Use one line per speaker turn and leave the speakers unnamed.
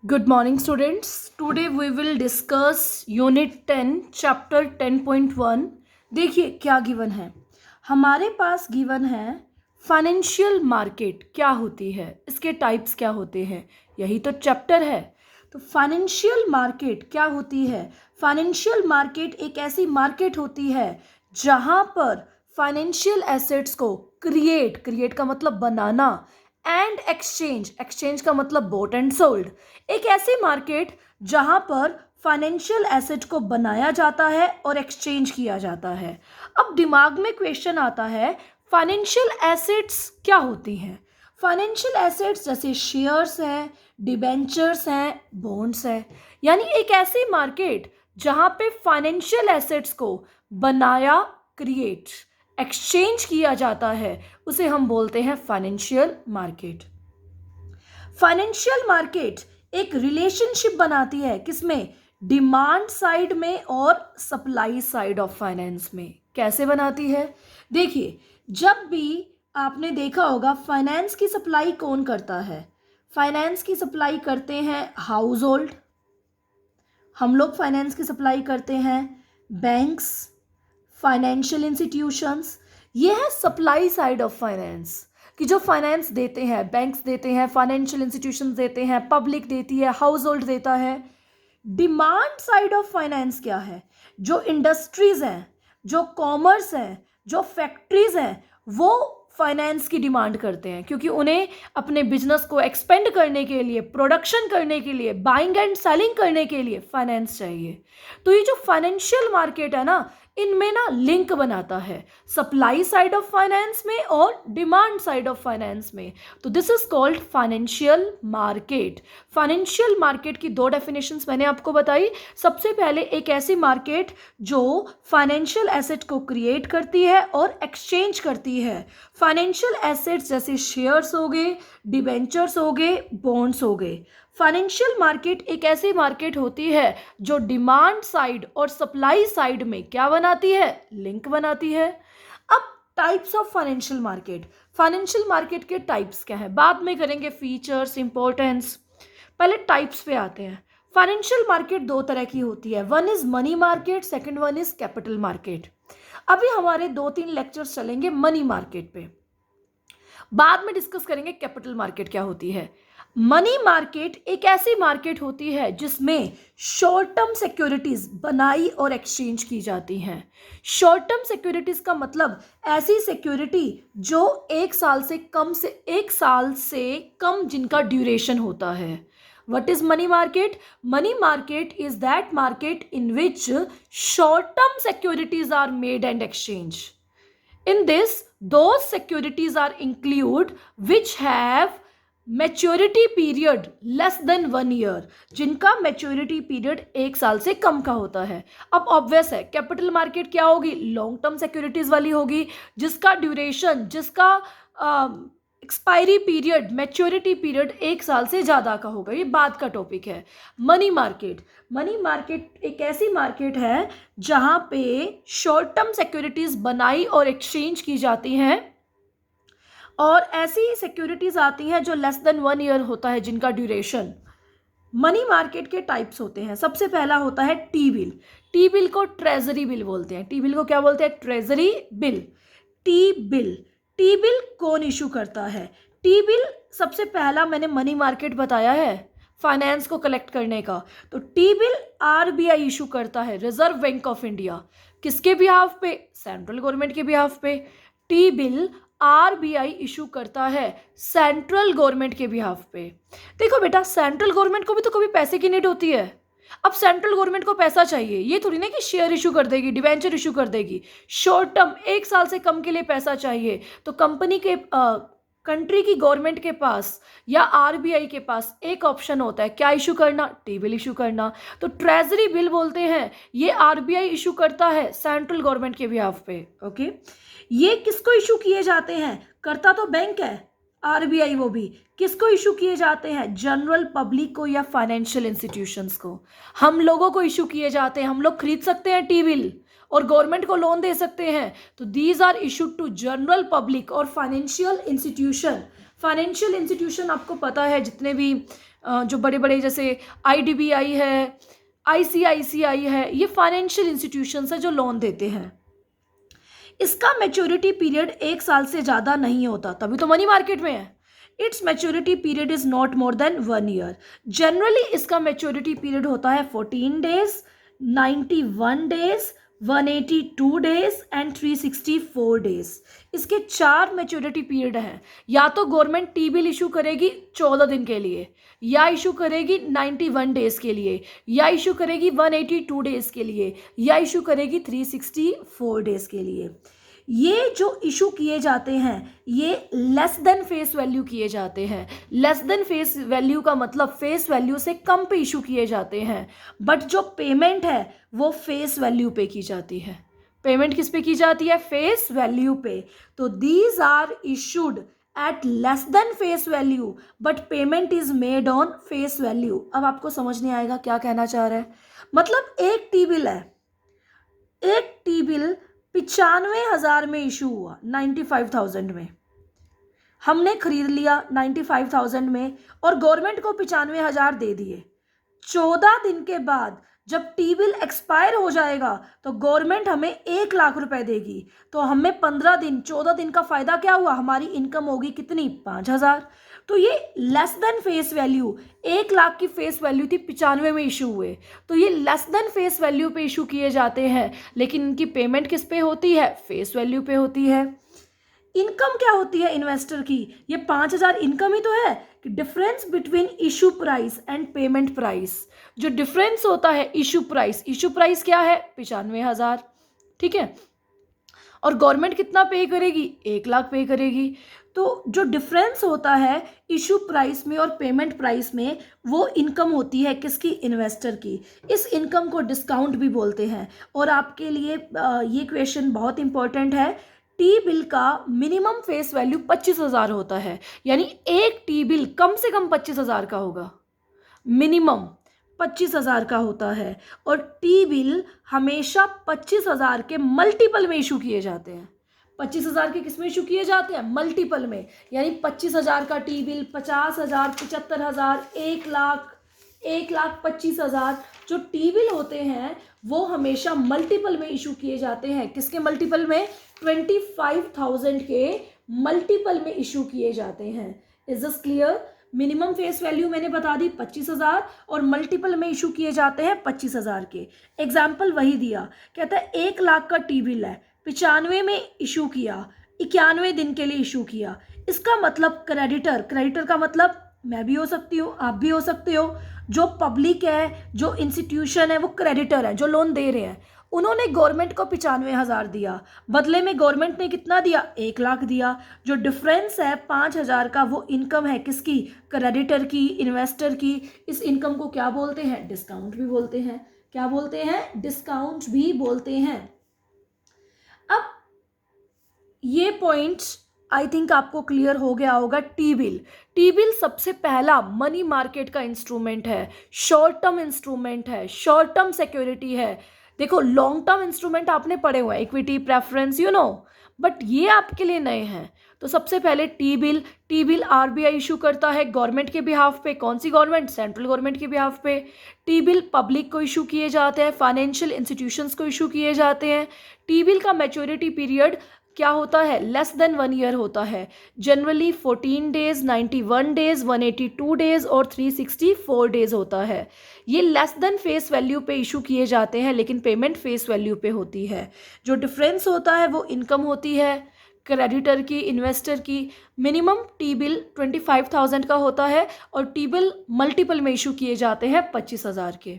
Good morning, students. Today we will discuss Unit 10, Chapter 10.1. देखिए क्या given है. हमारे पास गिवन है फाइनेंशियल मार्केट क्या होती है, इसके टाइप्स क्या होते हैं, यही तो चैप्टर है. तो फाइनेंशियल मार्केट क्या होती है. फाइनेंशियल मार्केट एक ऐसी मार्केट होती है जहां पर फाइनेंशियल एसेट्स को क्रिएट का मतलब बनाना, एंड एक्सचेंज का मतलब बोट एंड सोल्ड. एक ऐसी मार्केट जहां पर फाइनेंशियल एसेट को बनाया जाता है और एक्सचेंज किया जाता है. अब दिमाग में क्वेश्चन आता है, फाइनेंशियल एसेट्स क्या होती हैं. फाइनेंशियल एसेट्स जैसे शेयर्स हैं, डिबेंचर्स हैं, बॉन्ड्स हैं. यानी एक ऐसी मार्केट जहां पे फाइनेंशियल एसेट्स को बनाया, क्रिएट, एक्सचेंज किया जाता है, उसे हम बोलते हैं फाइनेंशियल मार्केट. फाइनेंशियल मार्केट एक रिलेशनशिप बनाती है किसमें, डिमांड साइड में और सप्लाई साइड ऑफ फाइनेंस में. कैसे बनाती है, देखिए जब भी आपने देखा होगा फाइनेंस की सप्लाई कौन करता है. फाइनेंस की सप्लाई करते हैं हाउस होल्ड, हम लोग फाइनेंस की सप्लाई करते हैं बैंक्स, फाइनेंशियल इंस्टीट्यूशंस. ये है सप्लाई साइड ऑफ फाइनेंस कि जो फाइनेंस देते हैं, बैंक्स देते हैं, फाइनेंशियल इंस्टीट्यूशंस देते हैं, पब्लिक देती है, हाउस होल्ड देता है. डिमांड साइड ऑफ फाइनेंस क्या है, जो इंडस्ट्रीज हैं, जो कॉमर्स हैं, जो फैक्ट्रीज हैं, वो फाइनेंस की डिमांड करते हैं क्योंकि उन्हें अपने बिजनेस को एक्सपेंड करने के लिए, प्रोडक्शन करने के लिए, बाइंग एंड सेलिंग करने के लिए फाइनेंस चाहिए. तो ये जो फाइनेंशियल मार्केट है ना, इनमें ना लिंक बनाता है सप्लाई साइड ऑफ फाइनेंस में और डिमांड साइड ऑफ फाइनेंस में. तो this is called financial market. Financial market की दो डेफिनेशंस मैंने आपको बताई. सबसे पहले एक ऐसी मार्केट जो फाइनेंशियल एसेट को क्रिएट करती है और एक्सचेंज करती है. फाइनेंशियल एसेट्स जैसे शेयर्स हो गए, डिबेंचर्स हो गए, बॉन्ड्स हो गए. फाइनेंशियल मार्केट एक ऐसी मार्केट होती है जो डिमांड साइड और सप्लाई साइड में क्या बनाती है, लिंक बनाती है. अब types of financial market. Financial market के टाइप्स क्या है, बाद में करेंगे फीचर्स, इंपॉर्टेंस. पहले टाइप्स पे आते हैं. फाइनेंशियल मार्केट दो तरह की होती है, one is money market, second one is capital market. अभी हमारे 2-3 लेक्चर्स चलेंगे मनी मार्केट पे, बाद में डिस्कस करेंगे कैपिटल मार्केट क्या होती है. मनी मार्केट एक ऐसी मार्केट होती है जिसमें शॉर्ट टर्म सिक्योरिटीज बनाई और एक्सचेंज की जाती हैं. शॉर्ट टर्म सिक्योरिटीज का मतलब ऐसी सिक्योरिटी जो एक साल से कम जिनका ड्यूरेशन होता है. What is money market? Money market is that market in which short-term securities are made and exchanged. In this, those securities are include which have maturity period less than 1 year, जिनका maturity period एक साल से कम का होता है. अब obvious है capital market क्या होगी, लॉन्ग टर्म सिक्योरिटीज वाली होगी जिसका ड्यूरेशन, जिसका एक्सपायरी पीरियड, मैच्योरिटी पीरियड एक साल से ज़्यादा का होगा. ये बाद का टॉपिक है. मनी मार्केट एक ऐसी मार्केट है जहाँ पे शॉर्ट टर्म सिक्योरिटीज़ बनाई और एक्सचेंज की जाती हैं और ऐसी सिक्योरिटीज़ आती हैं जो लेस देन 1 ईयर होता है जिनका ड्यूरेशन. मनी मार्केट के टाइप्स होते हैं. सबसे पहला होता है टी बिल. टी बिल को ट्रेजरी बिल बोलते हैं. टी बिल को क्या बोलते हैं, ट्रेजरी बिल. टी बिल कौन इशू करता है. टी बिल सबसे पहला मैंने मनी मार्केट बताया है फाइनेंस को कलेक्ट करने का. तो टी बिल आरबीआई इशू करता है, रिजर्व बैंक ऑफ इंडिया. किसके बिहाफ पे, सेंट्रल गवर्नमेंट के बिहाफ पे. टी बिल आरबीआई इशू करता है सेंट्रल गवर्नमेंट के बिहाफ पे. देखो बेटा, सेंट्रल गवर्नमेंट को भी तो कभी पैसे की नीड होती है. अब सेंट्रल गवर्नमेंट को पैसा चाहिए, ये थोड़ी ना कि शेयर इशू कर देगी, डिवेंचर इशू कर देगी. शॉर्ट टर्म एक साल से कम के लिए पैसा चाहिए तो कंपनी के कंट्री की गवर्नमेंट के पास या आरबीआई के पास एक ऑप्शन होता है, क्या इशू करना, टी बिल इशू करना. तो ट्रेजरी बिल बोलते हैं, ये आरबीआई इशू करता है सेंट्रल गवर्नमेंट के बिहाफ पे. ओके, ये किसको इशू किए जाते हैं, करता तो बैंक है आरबीआई, वो भी किसको इशू किए जाते हैं, जनरल पब्लिक को या फाइनेंशियल इंस्टीट्यूशंस को. हम लोगों को इशू किए जाते हैं, हम लोग खरीद सकते हैं टी बिल और गवर्नमेंट को लोन दे सकते हैं. तो these are issued to general public और फाइनेंशियल इंस्टीट्यूशन. फाइनेंशियल इंस्टीट्यूशन आपको पता है जितने भी जो बड़े बड़े जैसे IDBI है, ICICI है, ये फाइनेंशियल इंस्टीट्यूशंस है जो लोन देते हैं। इसका मैच्योरिटी पीरियड 1 साल से ज़्यादा नहीं होता, तभी तो मनी मार्केट में है। It's maturity period is not more than 1 year. Generally इसका मैच्योरिटी पीरियड होता है 14 days, 91 days, 182 days and 364 days. इसके 4 मैच्योरिटी पीरियड हैं। या तो गवर्नमेंट टी बिल इशू करेगी 14 दिन के लिए, या इशू करेगी 91 डेज के लिए, या इशू करेगी 182 डेज के लिए, या इशू करेगी 364 डेज के लिए। ये जो इशू किए जाते हैं ये लेस देन फेस वैल्यू किए जाते हैं। लेस देन फेस वैल्यू का मतलब फेस वैल्यू से कम पे इशू किए जाते हैं, बट जो पेमेंट है वो फेस वैल्यू पे की जाती है। पेमेंट किस पे की जाती है? फेस वैल्यू पे। तो these are issued at less than face value but payment is made on face value. अब आपको समझ नहीं आएगा क्या कहना चाह रहा है। मतलब एक टी बिल है, एक टी बिल 95,000 में इशू हुआ, 95,000 में हमने खरीद लिया 95,000 में और गवर्नमेंट को 95,000 दे दिए। 14 दिन के बाद जब टी बिल एक्सपायर हो जाएगा तो गवर्नमेंट हमें 1 लाख रुपए देगी। तो हमें 15 दिन 14 दिन का फायदा क्या हुआ? हमारी इनकम होगी कितनी? 5,000। तो ये less than face value, 1 lakh की फेस वैल्यू थी, 95 में इशू हुए, तो ये लेस देन फेस वैल्यू पे इशू किए जाते हैं, लेकिन इनकी पेमेंट किस पे होती है? फेस वैल्यू पे होती है। इनकम क्या होती है इन्वेस्टर की? ये 5,000 इनकम ही तो है कि difference between issue price and payment price. जो डिफरेंस होता है इशू प्राइस क्या है? 95,000, ठीक है। और गवर्नमेंट कितना पे करेगी? 1 लाख पे करेगी। तो जो डिफरेंस होता है इशू प्राइस में और पेमेंट प्राइस में, वो इनकम होती है किसकी? इन्वेस्टर की। इस इनकम को डिस्काउंट भी बोलते हैं। और आपके लिए ये क्वेश्चन बहुत इंपॉर्टेंट है। टी बिल का मिनिमम फेस वैल्यू 25,000 होता है, यानी एक टी बिल कम से कम 25,000 का होगा, मिनिमम 25,000 का होता है। और टी बिल हमेशा 25,000 के मल्टीपल में इशू किए जाते हैं। 25,000 के किस में इशू किए जाते हैं? मल्टीपल में। यानी 25,000 का टी बिल 50,000, 75,000, 1 लाख, 1,25,000 जो टी बिल होते हैं वो हमेशा मल्टीपल में इशू किए जाते हैं। किसके मल्टीपल में? 25,000 के मल्टीपल में इशू किए जाते हैं। Is this clear? Minimum face value मैंने बता दी 25,000 और मल्टीपल में इशू किए जाते हैं 25,000 के। एग्जाम्पल वही दिया, कहता है 1 लाख का टी बिल है, 95 में इशू किया, 91 दिन के लिए इशू किया। इसका मतलब क्रेडिटर का मतलब मैं भी हो सकती हूँ, आप भी हो सकते हो। जो पब्लिक है, जो इंस्टीट्यूशन है, वो क्रेडिटर है, जो लोन दे रहे हैं। उन्होंने गवर्नमेंट को 95,000 दिया, बदले में गवर्नमेंट ने कितना दिया? 1 लाख दिया। जो डिफरेंस है 5,000 का, वो इनकम है किसकी? क्रेडिटर की, इन्वेस्टर की। इस इनकम को क्या बोलते हैं? डिस्काउंट भी बोलते हैं। क्या बोलते हैं? डिस्काउंट भी बोलते हैं। अब ये पॉइंट्स आई थिंक आपको क्लियर हो गया होगा। टी बिल सबसे पहला मनी मार्केट का इंस्ट्रूमेंट है, शॉर्ट टर्म इंस्ट्रूमेंट है, शॉर्ट टर्म सिक्योरिटी है। देखो लॉन्ग टर्म इंस्ट्रूमेंट आपने पढ़े हुए हैं, इक्विटी, प्रेफरेंस, बट ये आपके लिए नए हैं। तो सबसे पहले टी बिल आरबीआई इशू करता है गवर्नमेंट के बिहाफ पे। कौन सी गवर्नमेंट? सेंट्रल गवर्नमेंट के बिहाफ पे। टी बिल पब्लिक को इशू किए जाते हैं, फाइनेंशियल इंस्टीट्यूशंस को इशू किए जाते हैं। टी बिल का मैच्योरिटी पीरियड क्या होता है? लेस देन 1 ईयर होता है। जनरली 14 डेज, 91 डेज, 182 डेज और 364 डेज होता है। ये लेस देन फेस वैल्यू पे इशू किए जाते हैं, लेकिन पेमेंट फेस वैल्यू पे होती है। जो डिफरेंस होता है वो इनकम होती है क्रेडिटर की, इन्वेस्टर की। मिनिमम टी बिल 25,000 का होता है और टी बिल मल्टीपल में इशू किए जाते हैं 25,000 के।